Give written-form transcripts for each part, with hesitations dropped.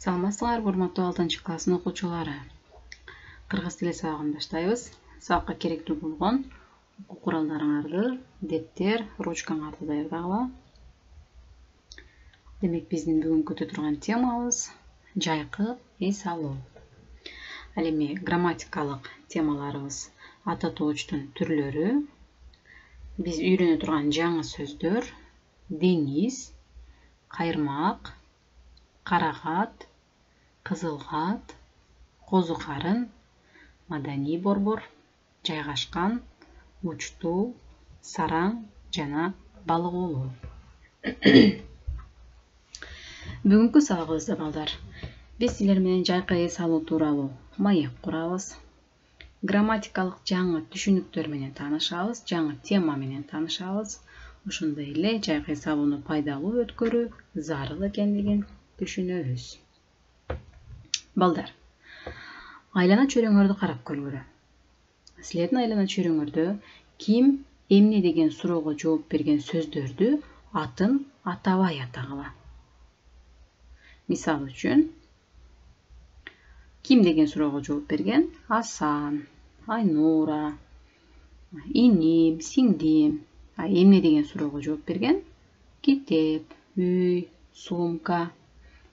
Саламатсыздар, урматтуу 6-класстын окуучулары. Кыргыз тили сабагын баштайбыз. Сабакка керектүү болгон окуу куралдарыңарды, дептер, ручкаңарды даярдагыла. Демек, биздин бүгүнкү өтө турган темабыз жайкы эс алуу. Ал эми грамматикалык темаларыбыз ата тоочтун түрлөрү, биз үйрөнө турган жаңы сөздөр, деңиз, кайырмак, карагат, кызылгат, козу карын, маданий борбор, жайгашкан, учтуу, сараң жана балык оолуу. Бүгүнкү сабагыбызда балдар, биз силер менен жайкы эс алуу тууралуу маек курабыз. Грамматикалык жаңы түшүнүктөр менен таанышабыз, жаңы тема менен таанышабыз. Ошондой эле жайкы эс алууну пайдалуу өткөрүү зарыл экендигин түшүнөбүз. Балдар, айлана чөйрөңөрдү карап көргүлө. Силердин айлана чөйрөңөрдө ким эмне деген суроого жооп берген сөздөрдү атын атабай атагыла. Мисал үчүн, ким деген суроого жооп берген? Асан, Айнура, иним, сиңдим. Эмне деген суроого жооп берген? Китеп, үй, сумка.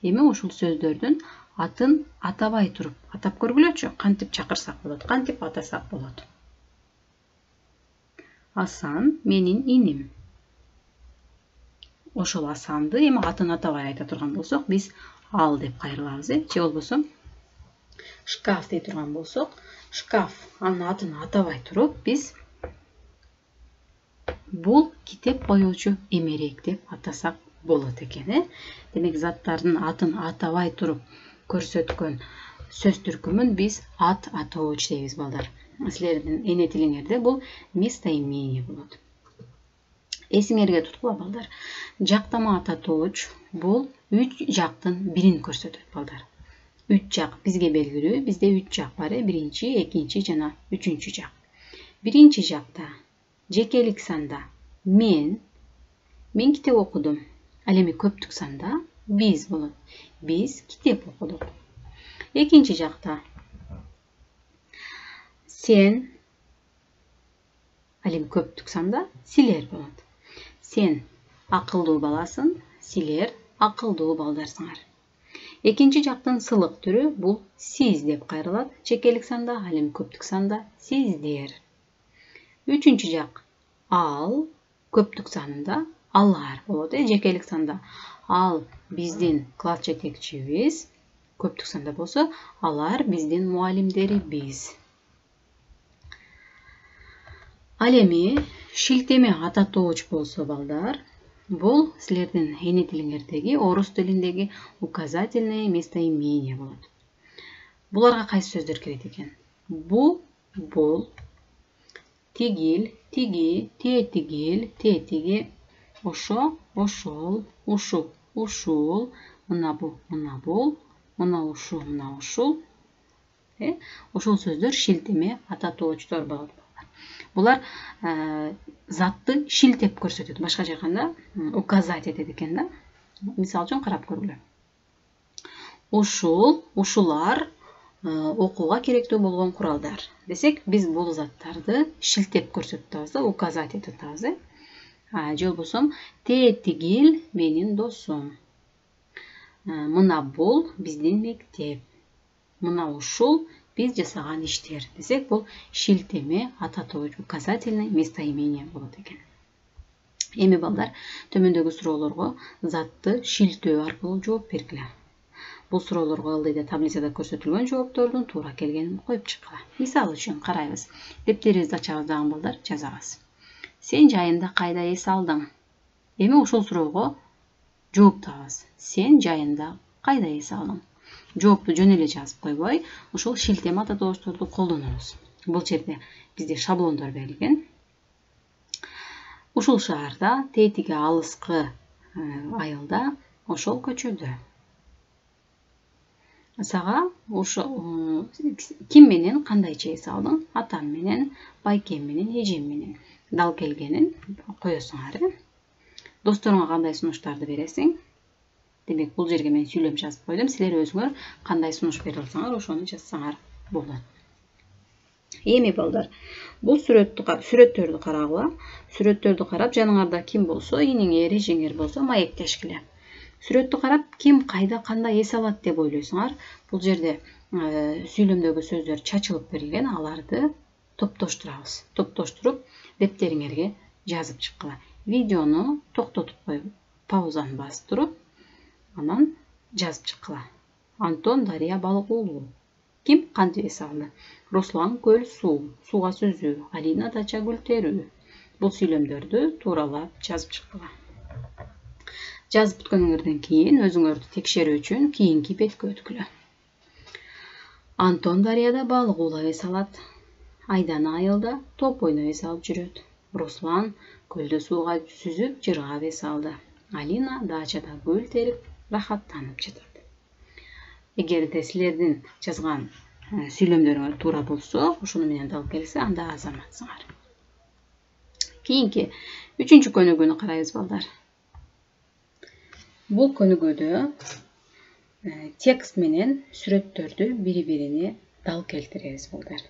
Эми ушул сөздөрдүн атын атабай туруп атап көргүлөчү. Кантип чакырсак болот, кантип атасак болот? Асан менин иним. Ошол Асанды эми атын атабай айта турган болсок, биз ал деп кайрылабыз, же болбосо шкаф дей турган болсок, шкаф анын атын атабай туруп, биз бул китеп боюучу эмерек деп атасак болот экен. Демек, заттардын атын атабай туруп көрсөткөн сөз түркүмүн биз ат атооч дейбиз, балдар. Силердин эне тилиңерде бул местоимение болот. Эсиңерге туткула, балдар. Жактама ат атооч бул 3 жактын бирин көрсөтөт, балдар. 3 жак бизге белгилүү, бизде 3 жак бар, биринчи, экинчи жана үчүнчү жак. Биринчи жакта жекелик санда мен китеп окудум. Ал эми көптүк санда биз болот. Биз китеп окудук. Экинчи жакта сен, ал эми көптүк санда силер болот. Сен акылдуу баласың, силер акылдуу балдарсыңар. Экинчи жактын сылык түрү бул сиз деп кайрылат. Жекелик санда, ал эми көптүк санда сиздер. Үчүнчү жак ал, көптүк санда алар болот. Жекелик санда ал биздин класс жетекчибиз, көптүк санда болсо алар биздин мугалимдерибиз. Ал эми шилтеме ат атооч болсо, балдар, бул силердин эне тилиңердеги, орус тилиндеги указательное местоимение болот. Буларга кайсы сөздөр кирет экен? Бул, тигил, тиги, тетигил, тетиги, ошо, ошол, ушу, ушул, мына бул, мына ушу, мына ушул. Ошол сөздөр шилтеме ат атоочтор болот. Булар затты шилтеп көрсөтөт. Башкача айтканда, указать этет экен да. Мисал үчүн карап көргүлө. Ушул, ушулар окууга керектүү болгон куралдар десек, биз бул заттарды шилтеп көрсөтөбүз да, указать этебиз. Же болбосо тетигил менин досум. Мына бул биздин мектеп. Мына ушул биз жасаган иштер десек, бул шилтеме ат атооч, указательное местоимение болот экен. Эми, балдар, төмөндөгү суроолорго затты шилтөө аркылуу жооп бергиле. Бул суроолорго ылдыйда таблицада көрсөтүлгөн жооптордун туура келгенин коюп чыккыла. Мисал үчүн карайбыз. Дептерибизди ачабыз дагы, балдар, жазабыз. Сен жайында кайда эс алдың? Эми ушул суроого жооп табабыз. Сен жайында кайда эс алдың? Жоопту жөн эле жазып койбой, ушул шилтеме ат атоочторду колдонобуз. Бул жерде бизде шаблондор берилген. Ушул шаарда, тетиги алыскы айылда, ошол көчөдө. Сага ким менен кандайча эс алдың? Атам менен, байкем менен, эжем менен. Дал келгенин коесуңар. Досторуңа кандай сунуштарды бересиң? Демек, бул жерге мен сүйлөм жазып койдум. Силер өзүңөр кандай сунуш бере алсаңар, ошону жазсаңар болот. Эми балдар, бул сүрөттөрдү карагыла. Сүрөттөрдү карап, жаныңарда ким болсо, иниңер, эжеңер болсо, маектешкиле. Сүрөттү карап, ким кайда кандай эс алат деп ойлойсуңар. Бул жерде сүйлөмдөгү сөздөр чачылып берилген, аларды топтоштурабыз. Топтоштуруп, дептериңерге жазып чыккыла. Видеону токтотуп коюп, паузаны басып туруп, анан жазып чыккыла. Антон Дарья балык уулу. Ким кантип эс алды? Руслан көл суу, сууга сүзүү, Алина дача гүл терүү. Бул сүйлөмдөрдү тууралап жазып чыккыла. Жазып бүткөнүңөрдөн кийин өзүңөрдү текшерүү үчүн кийинки бетке өткүлө. Антон Дарьяда балык уулап эс алат. Айдана айылда топ ойноп эс алып жүрөт. Руслан көлдө сууга сүзүп жыргап эс алды. Алина дачада гүл терип рахаттанып жатат. Эгерде силердин жазган сүйлөмдөрүңөр туура болсо, ошону менен дал келсе, анда азаматсыңар. Кийинки 3-чү көнүгүүнү карайбыз балдар. Бул көнүгүүдө текст менен сүрөттөрдү бири-бирине дал келтиребиз балдар.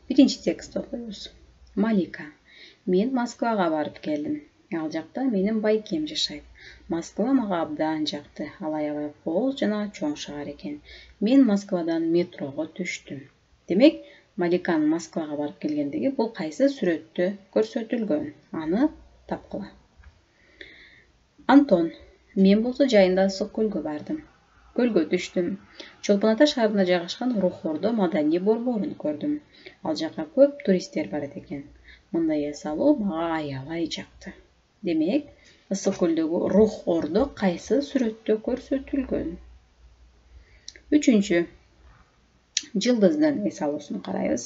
Биринчи текстти окуйбуз. Малика: мен Москвага барып келдим. Ал жакта менин байкем жашайт. Москва мага абдан жакты. Ал аябай кооз жана чоң шаар экен. Мен Москвадан метрого түштүм. Демек, Маликанын Москвага барып келгендиги бул кайсы сүрөттө көрсөтүлгөн? Аны тапкыла. Антон: мен болсо жайында ысык көлгө бардым. Көлгө түштүм. Чолпон Ата шаарында жайгашкан Рухордо маданий борборун көрдүм. Ал жака көп туристтер барат экен. Мындай эс алуу мага аябай жакты. Демек, ысык көлдөгү Рухордо кайсы сүрөттө көрсөтүлгөн? 3-чү жылдыздын эс алуусун карайбыз.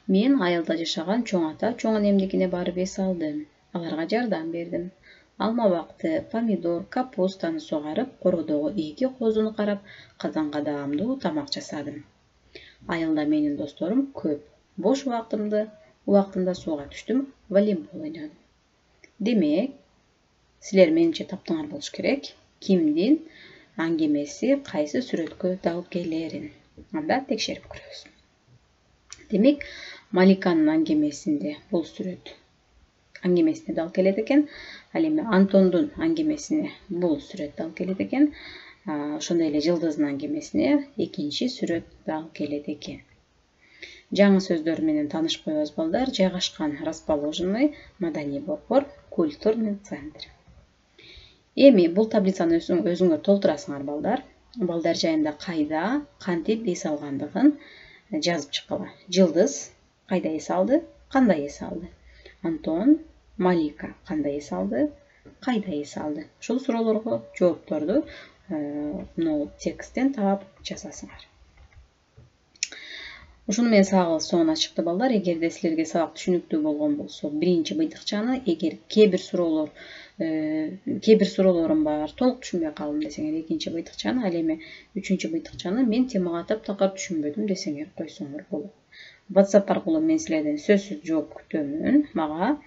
Мен айылда жашаган чоң ата чоң энемдикине барып эс алдым. Аларга жардам бердим. Алма бакты, помидор, капустаны сугарып, кородогу 2 козуну карап, казанга даамдуу тамак жасадым. Айылда менин досторум көп. Бош убактымда сууга түштүм, волейбол ойнодум. Демек, силер менимче таптыңар болуш керек. Кимдин аңгемеси кайсы сүрөткө дал келерин. Анда текшерип көрөбүз. Демек, Маликанын аңгемесинде бул сүрөт аңгемесине дал келет экен. Ал эми Антондун аңгемесине бул сүрөт дал келет экен. Ошондой эле жылдыздын аңгемесине экинчи сүрөт дал келет экен. Жаңы сөздөр менен таанышып коебуз балдар. Жайгашкан расположенный, маданий борбор, культурный центр. Эми бул таблицаны өзүңөр толтурасыңар балдар. Балдар жайында кайда, кантип эс алгандыгын жазып чыккыла. Жылдыз кайда эс алды, кандай эс алды? Антон, Малика кандай эс алды, кайда эс алды? Ушул суроолорго жоопторду тексттен таап жазасыңар. Ушуну менен сабагыбыз соңуна чыкты балдар. Эгерде силерге сабак түшүнүктүү болгон болсо, биринчи быйтыкчаны, эгер кээ бир суроолорум бар, толук түшүнбөй калдым десеңер, экинчи быйтыкчаны, ал эми 3-чү быйтыкчаны мен темага атап такыр түшүнбөдүм десеңер койсоңор болот. WhatsApp аркылуу мен силерден сөзсүз жооп күтөмүн. Мага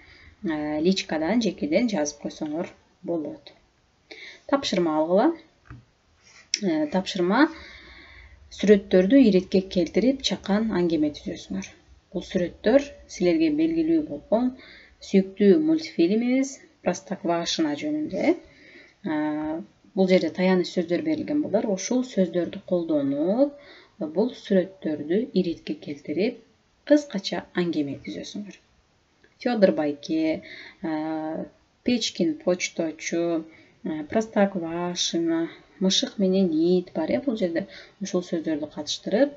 личкадан, жекеден жазып койсоңор болот. Тапшырма алгыла. Тапшырма: сүрөттөрдү иретке келтирип, чакан аңгеме түзөсүңөр. Бул сүрөттөр силерге белгилүү болгон сүйүктүү мультфильмибиз Простоквашино жөнүндө. Бул жерде таяныч сөздөр берилген балдар. Ушул сөздөрдү колдонуп, бул сүрөттөрдү иретке келтирип, кыскача аңгеме түзөсүңөр. Федор Байке, Печкин почточу, Простоквашино, Мышык менен ит бар. Бул жерде ушул сөздөрдү катыштырып,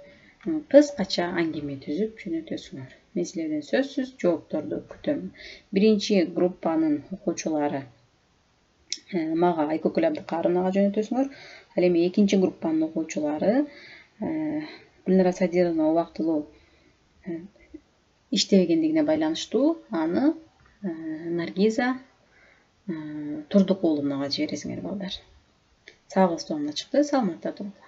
кыскача аңгеме түзүп жөнөтөсүңөр. Мен силерден сөзсүз жоопторду күтөм. Биринчи группанын окуучулары мага Айкөкүл Абдыкарымовага жөнөтөсүңөр. Ал эми экинчи группанын окуучулары Гүлнара Садировна убактылуу иштебегендигине байланыштуу аны Наргиза Турдукуловнага жибересиңер балдар. Сабагыбыз соңуна чыкты. Саламатта туруңар.